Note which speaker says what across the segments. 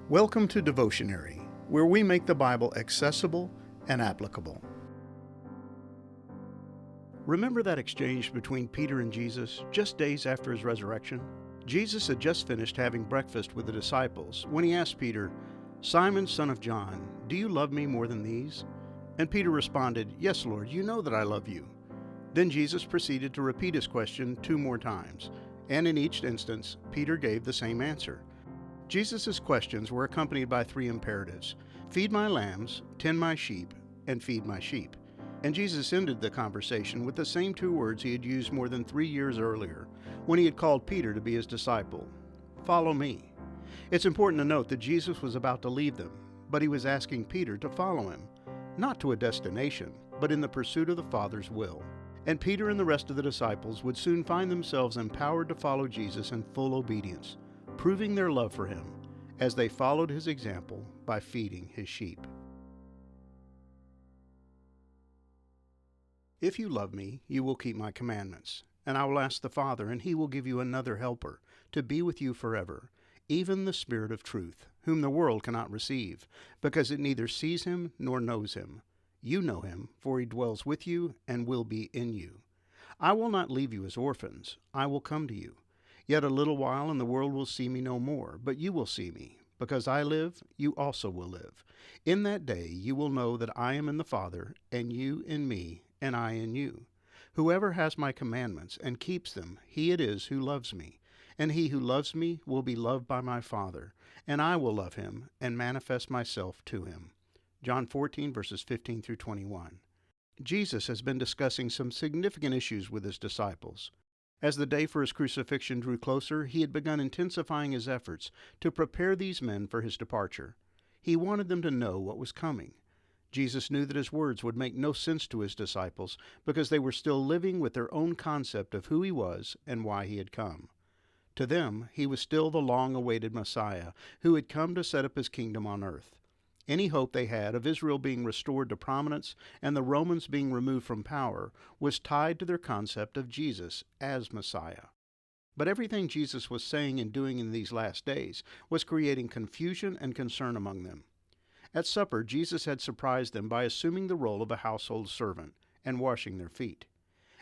Speaker 1: Welcome to Devotionary, where we make the Bible accessible and applicable. Remember that exchange between Peter and Jesus just days after his resurrection? Jesus had just finished having breakfast with the disciples when he asked Peter, "Simon, son of John, do you love me more than these?" And Peter responded, "Yes, Lord, you know that I love you." Then Jesus proceeded to repeat his question 2 more times, and in each instance, Peter gave the same answer. Jesus' questions were accompanied by 3 imperatives: feed my lambs, tend my sheep, and feed my sheep. And Jesus ended the conversation with the same 2 words he had used more than 3 years earlier, when he had called Peter to be his disciple: "Follow me." It's important to note that Jesus was about to leave them, but he was asking Peter to follow him, not to a destination, but in the pursuit of the Father's will. And Peter and the rest of the disciples would soon find themselves empowered to follow Jesus in full obedience, proving their love for him as they followed his example by feeding his sheep. If you love me, you will keep my commandments, and I will ask the Father, and he will give you another helper to be with you forever, even the Spirit of truth, whom the world cannot receive, because it neither sees him nor knows him. You know him, for he dwells with you and will be in you. I will not leave you as orphans. I will come to you. Yet a little while, and the world will see me no more, but you will see me. Because I live, you also will live. In that day you will know that I am in the Father, and you in me, and I in you. Whoever has my commandments and keeps them, he it is who loves me. And he who loves me will be loved by my Father, and I will love him and manifest myself to him. John 14, verses 15 through 21. Jesus has been discussing some significant issues with his disciples. As the day for his crucifixion drew closer, he had begun intensifying his efforts to prepare these men for his departure. He wanted them to know what was coming. Jesus knew that his words would make no sense to his disciples because they were still living with their own concept of who he was and why he had come. To them, he was still the long-awaited Messiah who had come to set up his kingdom on earth. Any hope they had of Israel being restored to prominence and the Romans being removed from power was tied to their concept of Jesus as Messiah. But everything Jesus was saying and doing in these last days was creating confusion and concern among them. At supper, Jesus had surprised them by assuming the role of a household servant and washing their feet.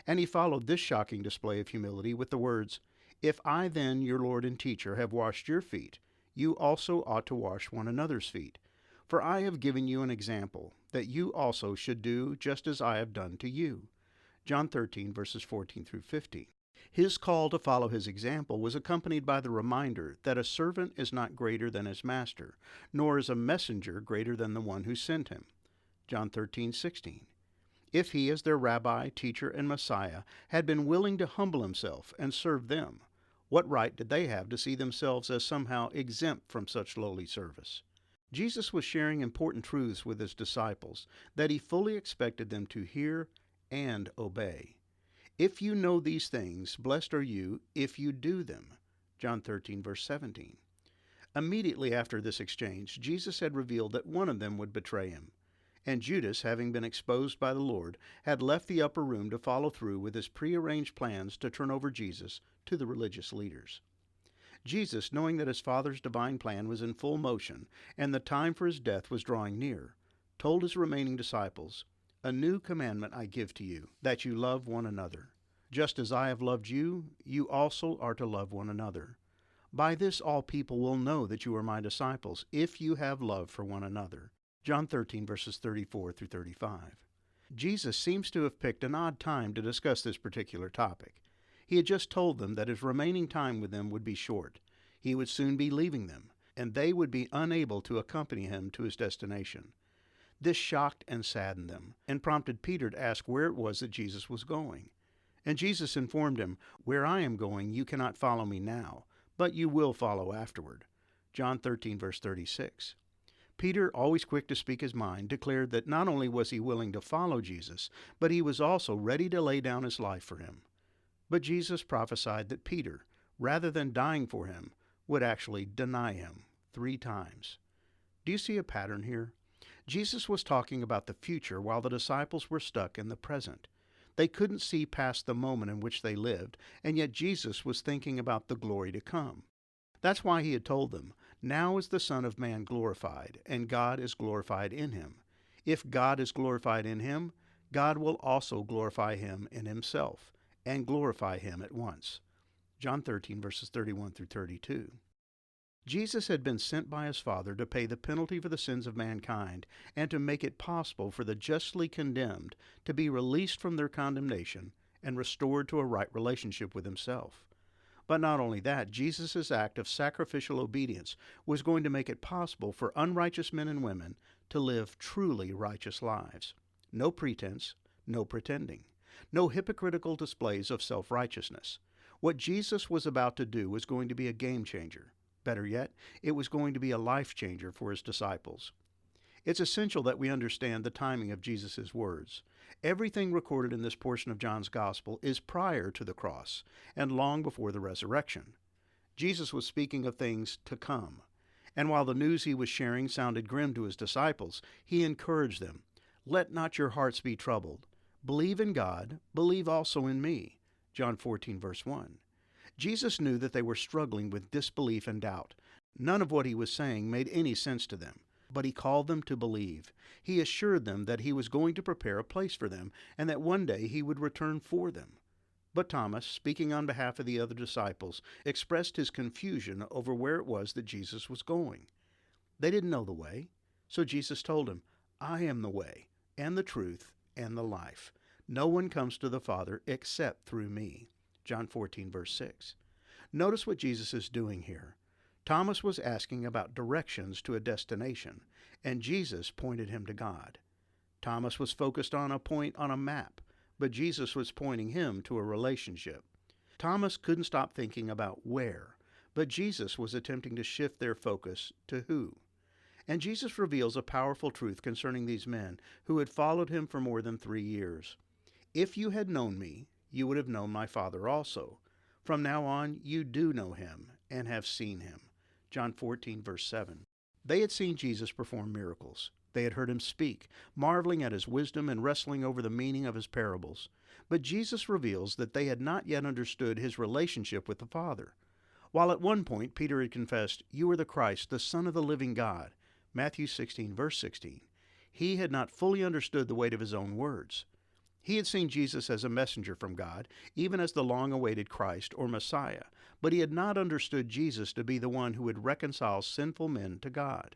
Speaker 1: And he followed this shocking display of humility with the words, "If I then, your Lord and teacher, have washed your feet, you also ought to wash one another's feet. For I have given you an example, that you also should do just as I have done to you." John 13, verses 14 through 15. His call to follow his example was accompanied by the reminder that a servant is not greater than his master, nor is a messenger greater than the one who sent him. John 13:16. If he, as their rabbi, teacher, and Messiah, had been willing to humble himself and serve them, what right did they have to see themselves as somehow exempt from such lowly service? Jesus was sharing important truths with his disciples that he fully expected them to hear and obey. "If you know these things, blessed are you if you do them." John 13, verse 17. Immediately after this exchange, Jesus had revealed that one of them would betray him. And Judas, having been exposed by the Lord, had left the upper room to follow through with his prearranged plans to turn over Jesus to the religious leaders. Jesus, knowing that his Father's divine plan was in full motion and the time for his death was drawing near, told his remaining disciples, "A new commandment I give to you, that you love one another. Just as I have loved you, you also are to love one another. By this all people will know that you are my disciples, if you have love for one another." John 13, verses 34 through 35. Jesus seems to have picked an odd time to discuss this particular topic. He had just told them that his remaining time with them would be short. He would soon be leaving them, and they would be unable to accompany him to his destination. This shocked and saddened them, and prompted Peter to ask where it was that Jesus was going. And Jesus informed him, "Where I am going, you cannot follow me now, but you will follow afterward." John 13, verse 36. Peter, always quick to speak his mind, declared that not only was he willing to follow Jesus, but he was also ready to lay down his life for him. But Jesus prophesied that Peter, rather than dying for him, would actually deny him 3 times. Do you see a pattern here? Jesus was talking about the future while the disciples were stuck in the present. They couldn't see past the moment in which they lived, and yet Jesus was thinking about the glory to come. That's why he had told them, "Now is the Son of Man glorified, and God is glorified in him. If God is glorified in him, God will also glorify him in himself, and glorify him at once." John 13, verses 31 through 32. Jesus had been sent by his Father to pay the penalty for the sins of mankind and to make it possible for the justly condemned to be released from their condemnation and restored to a right relationship with himself. But not only that, Jesus' act of sacrificial obedience was going to make it possible for unrighteous men and women to live truly righteous lives. No pretense, no pretending, no hypocritical displays of self-righteousness. What Jesus was about to do was going to be a game changer. Better yet, it was going to be a life changer for his disciples. It's essential that we understand the timing of Jesus' words. Everything recorded in this portion of John's Gospel is prior to the cross and long before the resurrection. Jesus was speaking of things to come. And while the news he was sharing sounded grim to his disciples, he encouraged them, "Let not your hearts be troubled. Believe in God, believe also in me." John 14, verse 1. Jesus knew that they were struggling with disbelief and doubt. None of what he was saying made any sense to them. But he called them to believe. He assured them that he was going to prepare a place for them and that one day he would return for them. But Thomas, speaking on behalf of the other disciples, expressed his confusion over where it was that Jesus was going. They didn't know the way, so Jesus told him, "I am the way, and the truth, and the life. No one comes to the Father except through me." John 14, verse 6. Notice what Jesus is doing here. Thomas was asking about directions to a destination, and Jesus pointed him to God. Thomas was focused on a point on a map, but Jesus was pointing him to a relationship. Thomas couldn't stop thinking about where, but Jesus was attempting to shift their focus to who. And Jesus reveals a powerful truth concerning these men who had followed him for more than 3 years. "If you had known me, you would have known my Father also. From now on, you do know him and have seen him." John 14, verse 7. They had seen Jesus perform miracles. They had heard him speak, marveling at his wisdom and wrestling over the meaning of his parables. But Jesus reveals that they had not yet understood his relationship with the Father. While at one point Peter had confessed, "You are the Christ, the Son of the living God," Matthew 16, verse 16, he had not fully understood the weight of his own words. He had seen Jesus as a messenger from God, even as the long-awaited Christ or Messiah, but he had not understood Jesus to be the one who would reconcile sinful men to God.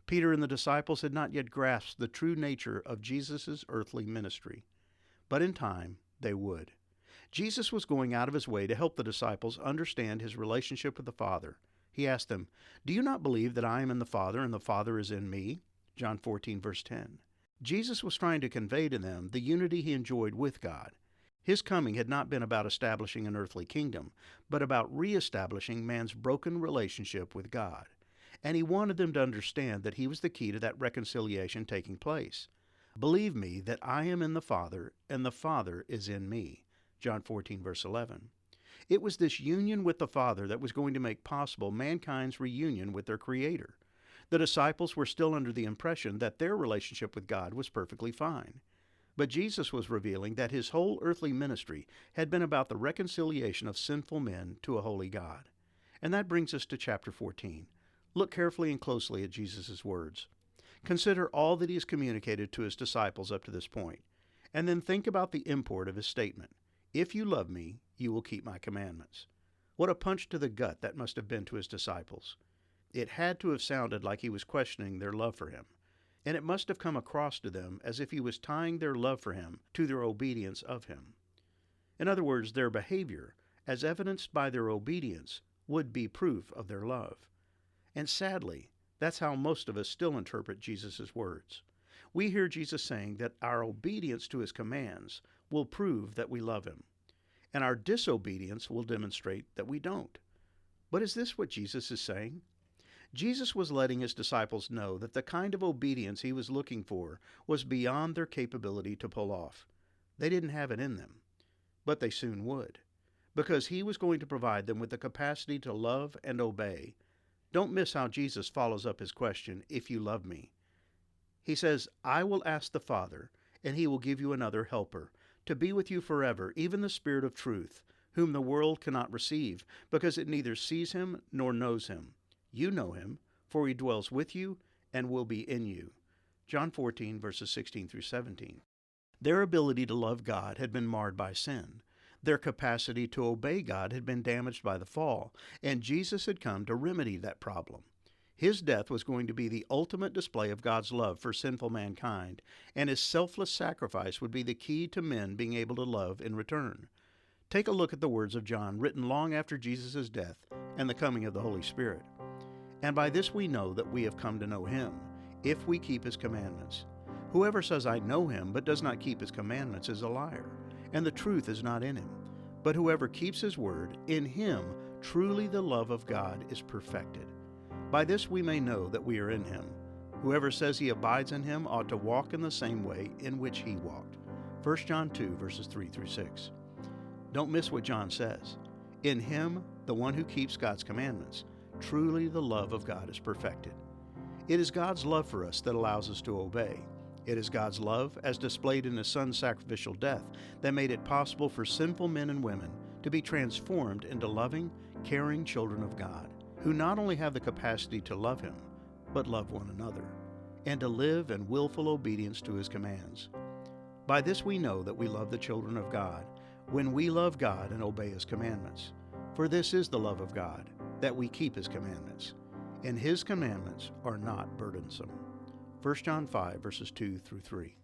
Speaker 1: Peter and the disciples had not yet grasped the true nature of Jesus' earthly ministry, but in time they would. Jesus was going out of his way to help the disciples understand his relationship with the Father. He asked them, "Do you not believe that I am in the Father and the Father is in me?" John 14, verse 10. Jesus was trying to convey to them the unity he enjoyed with God. His coming had not been about establishing an earthly kingdom, but about reestablishing man's broken relationship with God. And he wanted them to understand that he was the key to that reconciliation taking place. "Believe me that I am in the Father, and the Father is in me." John 14, verse 11. It was this union with the Father that was going to make possible mankind's reunion with their Creator. The disciples were still under the impression that their relationship with God was perfectly fine. But Jesus was revealing that his whole earthly ministry had been about the reconciliation of sinful men to a holy God. And that brings us to chapter 14. Look carefully and closely at Jesus' words. Consider all that he has communicated to his disciples up to this point, and then think about the import of his statement. "If you love me, you will keep my commandments." What a punch to the gut that must have been to his disciples. It had to have sounded like he was questioning their love for him, and it must have come across to them as if he was tying their love for him to their obedience of him. In other words, their behavior, as evidenced by their obedience, would be proof of their love. And sadly, that's how most of us still interpret Jesus' words. We hear Jesus saying that our obedience to his commands will prove that we love him, and our disobedience will demonstrate that we don't. But is this what Jesus is saying? Jesus was letting his disciples know that the kind of obedience he was looking for was beyond their capability to pull off. They didn't have it in them, but they soon would, because he was going to provide them with the capacity to love and obey. Don't miss how Jesus follows up his question, "If you love me." He says, "I will ask the Father, and he will give you another helper, to be with you forever, even the Spirit of truth, whom the world cannot receive, because it neither sees him nor knows him. You know him, for he dwells with you and will be in you. John 14, verses 16 through 17. Their ability to love God had been marred by sin. Their capacity to obey God had been damaged by the fall, and Jesus had come to remedy that problem. His death was going to be the ultimate display of God's love for sinful mankind, and his selfless sacrifice would be the key to men being able to love in return. Take a look at the words of John written long after Jesus' death and the coming of the Holy Spirit. And by this we know that we have come to know him, if we keep his commandments. Whoever says, I know him, but does not keep his commandments is a liar, and the truth is not in him. But whoever keeps his word, in him truly the love of God is perfected. By this we may know that we are in him. Whoever says he abides in him ought to walk in the same way in which he walked. 1 John 2, verses 3 through 6. Don't miss what John says. In him, the one who keeps God's commandments, truly the love of God is perfected. It is God's love for us that allows us to obey. It is God's love, as displayed in his Son's sacrificial death, that made it possible for sinful men and women to be transformed into loving, caring children of God, who not only have the capacity to love him, but love one another, and to live in willful obedience to his commands. By this we know that we love the children of God, when we love God and obey his commandments. For this is the love of God, that we keep his commandments, and his commandments are not burdensome. 1 John 5, verses 2 through 3.